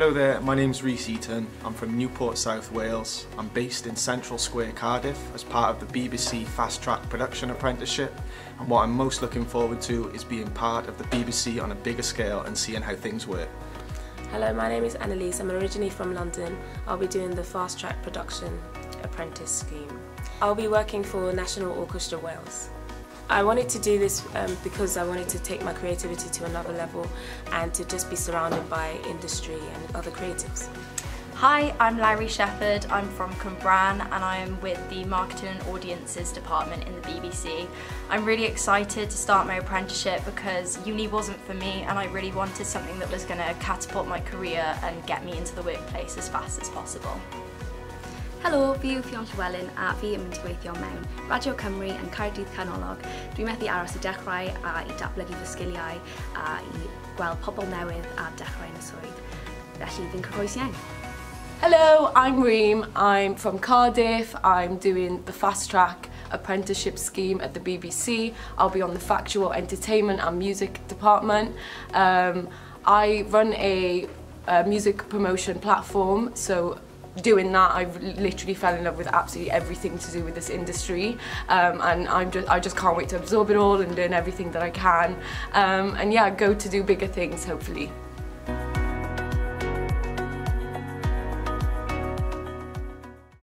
Hello there, my name's Rhys Eaton. I'm from Newport, South Wales. I'm based in Central Square, Cardiff as part of the BBC Fast Track Production Apprenticeship, and what I'm most looking forward to is being part of the BBC on a bigger scale and seeing how things work. Hello, my name is Annalise. I'm originally from London. I'll be doing the Fast Track Production Apprentice scheme. I'll be working for National Orchestra Wales. I wanted to do this because I wanted to take my creativity to another level and to just be surrounded by industry and other creatives. Hi, I'm Larry Shepherd. I'm from Rhan and I'm with the Marketing and Audiences department in the BBC. I'm really excited to start my apprenticeship because uni wasn't for me and I really wanted something that was going to catapult my career and get me into the workplace as fast as possible. Helo, fi yw Fion Llywelyn a fi yn mynd i weithio mewn Radio Cymru yn Caerdydd Canolog. Dwi'n methu aros i dechrau a i datblygu fy sgiliau a i gweld pobl newydd a dechrau yn y swydd. Felly fi'n cyffrous iawn. Hello, I'm Reem. I'm from Cardiff. I'm doing the Fast Track Apprenticeship scheme at the BBC. I'll be on the Factual Entertainment and Music department. I run a music promotion platform, so doing that, I've literally fell in love with absolutely everything to do with this industry, and I just can't wait to absorb it all and learn everything that I can, and yeah, go to do bigger things hopefully.